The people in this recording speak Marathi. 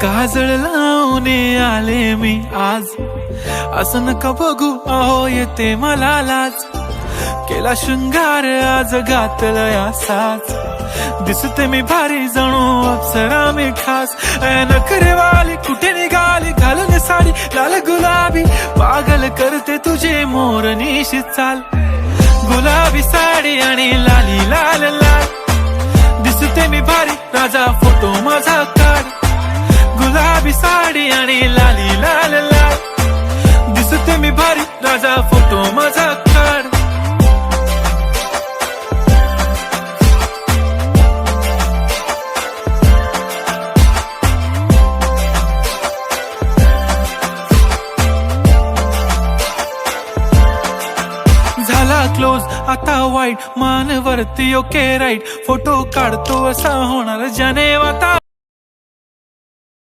काजळ लावून आले मी आज, असं नका बघू अहो येते मला लाज. केला शृंगार आज घातलं साज, दिसते मी भारी जणू अप्सरा मी खास. नखरेवाली कुठे निघाली घालून साडी लाल गुलाबी, पागल करते तुझे मोरनीशी चाल. गुलाबी साडी आणि लाली लाल लाल, दिसते मी भारी राजा फोटो माझा काढ. गुलाबी साडी आणि लाली लाल लाल, दिसते मी भारी राजा फोटो माझा काढ. झाला क्लोज आता वाईट, मान वरती ओके राईट. फोटो काढतो असा होणार ज्याने वाता